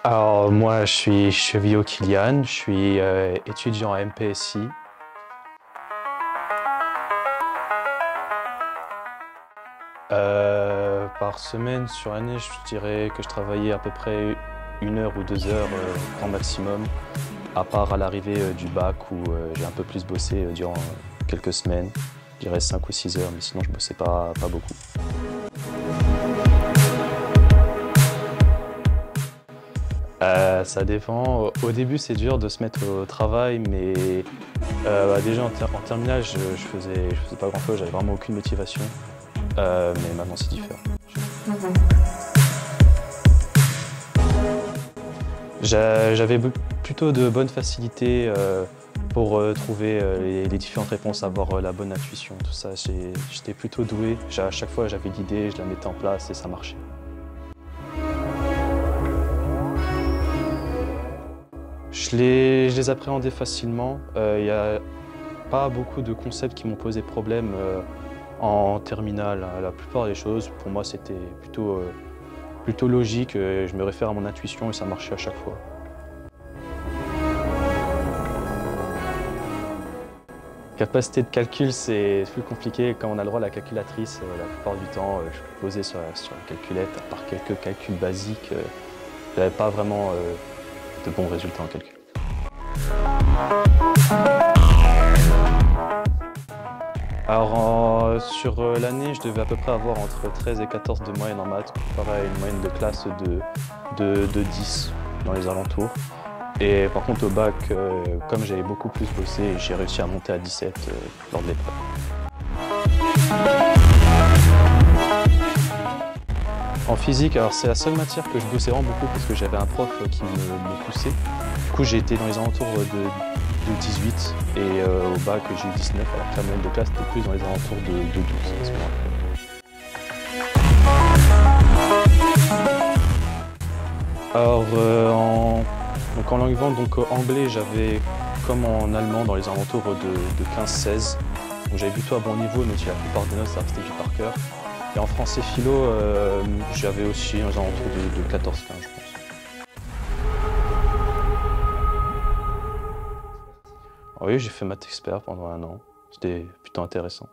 Alors moi je suis Chevillot Kylian, je suis étudiant à MPSI. Par semaine sur l'année, je dirais que je travaillais à peu près 1 heure ou 2 heures grand maximum, à part à l'arrivée du bac où j'ai un peu plus bossé durant quelques semaines, je dirais 5 ou 6 heures, mais sinon je bossais pas beaucoup. Ça dépend. Au début, c'est dur de se mettre au travail, mais déjà en terminale, je faisais pas grand-chose, j'avais vraiment aucune motivation. Mais maintenant, c'est différent. J'avais plutôt de bonnes facilités pour trouver les différentes réponses, avoir la bonne intuition, tout ça. J'étais plutôt doué. À chaque fois, j'avais l'idée, je la mettais en place et ça marchait. Je les appréhendais facilement. Il n'y a pas beaucoup de concepts qui m'ont posé problème en terminale. La plupart des choses, pour moi, c'était plutôt logique. Je me réfère à mon intuition et ça marchait à chaque fois. Capacité de calcul, c'est plus compliqué. Quand on a le droit à la calculatrice, la plupart du temps, je peux poser sur la calculette. À part quelques calculs basiques, je n'avais pas vraiment de bons résultats en calcul. Alors sur l'année, je devais à peu près avoir entre 13 et 14 de moyenne en maths, comparé à une moyenne de classe de 10 dans les alentours. Et par contre au bac, comme j'avais beaucoup plus bossé, j'ai réussi à monter à 17 lors de l'épreuve. En physique, alors c'est la seule matière que je bossais vraiment beaucoup parce que j'avais un prof qui me poussait. Du coup j'ai été dans les alentours de 18 et au bac j'ai eu 19 alors que la moyenne de classe était plus dans les alentours de 12 à ce moment-là. Alors donc en langue vivante, donc anglais j'avais comme en allemand dans les alentours de 15-16. Donc j'avais plutôt un bon niveau, mais la plupart des notes ça restait du par cœur. Et en français philo, j'avais aussi aux alentours de 14-15 je pense. Oui, j'ai fait maths expert pendant 1 an. C'était plutôt intéressant.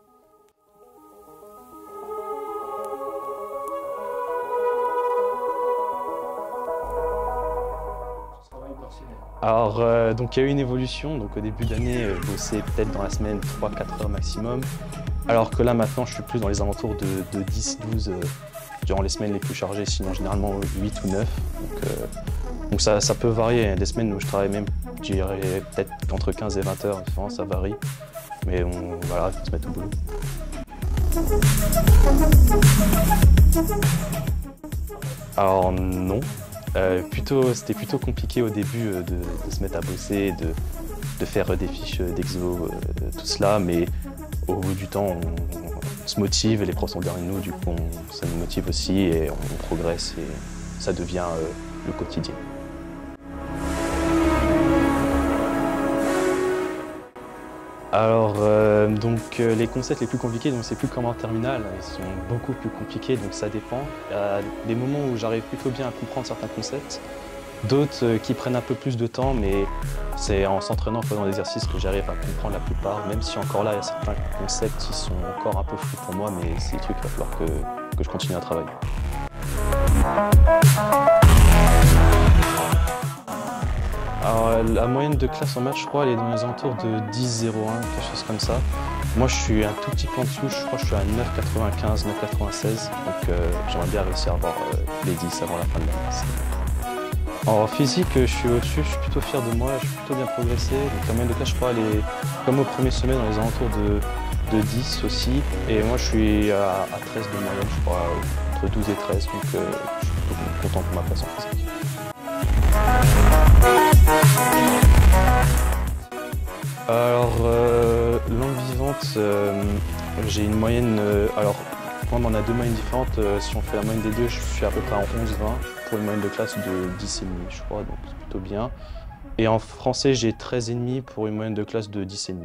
Alors, donc il y a eu une évolution. Donc au début d'année, je bossais peut-être dans la semaine 3-4 heures maximum. Alors que là maintenant, je suis plus dans les alentours de 10-12 durant les semaines les plus chargées, sinon généralement 8 ou 9. Donc ça peut varier. Il y a des semaines où je travaille même, je dirais peut-être entre 15 et 20 heures, ça varie. Mais voilà, il faut se mettre au boulot. Alors non. C'était plutôt compliqué au début de se mettre à bosser, de faire des fiches d'exo, tout cela, mais au bout du temps, on se motive et les profs sont derrière nous, du coup ça nous motive aussi et on progresse et ça devient le quotidien. Alors, les concepts les plus compliqués, donc c'est plus comme en terminale, ils sont beaucoup plus compliqués, donc ça dépend. Il y a des moments où j'arrive plutôt bien à comprendre certains concepts, d'autres qui prennent un peu plus de temps, mais c'est en s'entraînant, en faisant des exercices que j'arrive à comprendre la plupart, même si encore là, il y a certains concepts qui sont encore un peu flous pour moi, mais c'est des trucs qu'il va falloir que je continue à travailler. Alors, la moyenne de classe en maths, je crois, elle est dans les alentours de 10,01, quelque chose comme ça. Moi, je suis un tout petit peu en dessous, je crois que je suis à 9,95, 9,96. Donc, j'aimerais bien réussir à avoir les 10 avant la fin de l'année. En physique, je suis au-dessus, je suis plutôt fier de moi, je suis plutôt bien progressé. Donc, la moyenne de classe, je crois, elle est comme au premier semestre, dans les alentours de 10 aussi. Et moi, je suis à 13 de moyenne, je crois, entre 12 et 13. Donc, je suis plutôt content pour ma place en physique. Alors, langue vivante, j'ai une moyenne. Alors, moi, on a 2 moyennes différentes. Si on fait la moyenne des deux, je suis à peu près en 11-20 pour une moyenne de classe de 10,5, je crois, donc c'est plutôt bien. Et en français, j'ai 13,5 pour une moyenne de classe de 10,5.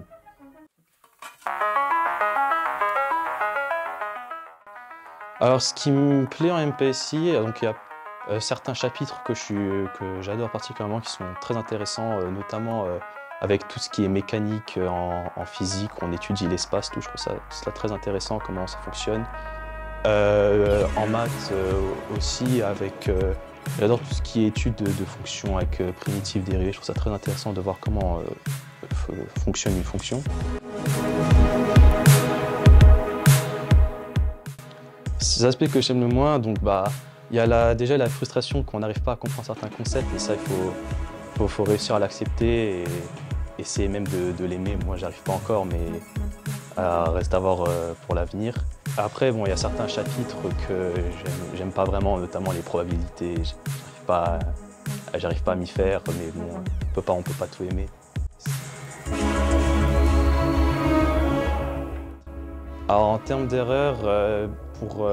Alors, ce qui me plaît en MPSI, donc il y a Certains chapitres que j'adore particulièrement, qui sont très intéressants, notamment, avec tout ce qui est mécanique, en physique, on étudie l'espace, tout, je trouve ça très intéressant comment ça fonctionne. En maths, aussi avec, j'adore tout ce qui est étude de fonctions avec, primitives dérivées, je trouve ça très intéressant de voir comment, fonctionne une fonction. Ces aspects que j'aime le moins, donc il y a déjà la frustration qu'on n'arrive pas à comprendre certains concepts, et ça, faut réussir à l'accepter et essayer même de l'aimer. Moi, j'arrive pas encore, mais reste à voir pour l'avenir. Après, bon, il y a certains chapitres que j'aime pas vraiment, notamment les probabilités. J'arrive pas à m'y faire, mais bon, on peut pas tout aimer. Alors, en termes d'erreurs, pour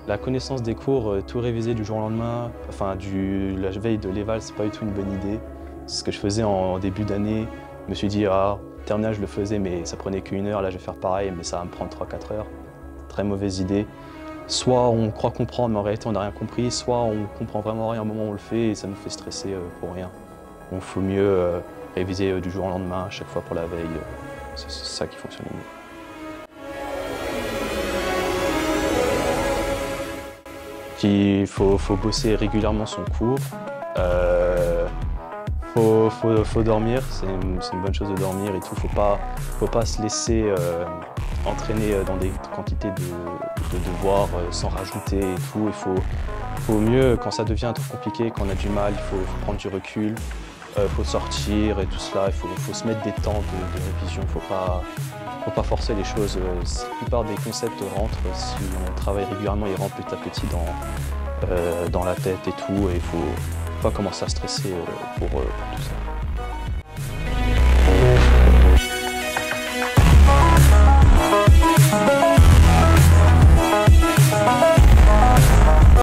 la connaissance des cours, tout réviser du jour au lendemain, enfin la veille de l'éval, c'est pas du tout une bonne idée. C'est ce que je faisais en début d'année. Je me suis dit, terminal, je le faisais, mais ça prenait qu'une heure. Là, je vais faire pareil, mais ça va me prendre 3-4 heures. Très mauvaise idée. Soit on croit comprendre, mais en réalité, on n'a rien compris. Soit on comprend vraiment rien au moment où on le fait et ça nous fait stresser pour rien. Donc, il faut mieux réviser du jour au lendemain, à chaque fois pour la veille. C'est ça qui fonctionne le mieux. Il faut bosser régulièrement son cours. Faut dormir, c'est une bonne chose de dormir et tout. Faut pas se laisser entraîner dans des quantités de devoirs sans rajouter et tout. Il faut mieux, quand ça devient trop compliqué, quand on a du mal, il faut prendre du recul, faut sortir et tout cela. Il faut se mettre des temps de révision, faut pas forcer les choses. La plupart des concepts rentrent, si on travaille régulièrement, ils rentrent petit à petit dans la tête et tout. Et il faut pas commencer à stresser pour tout ça.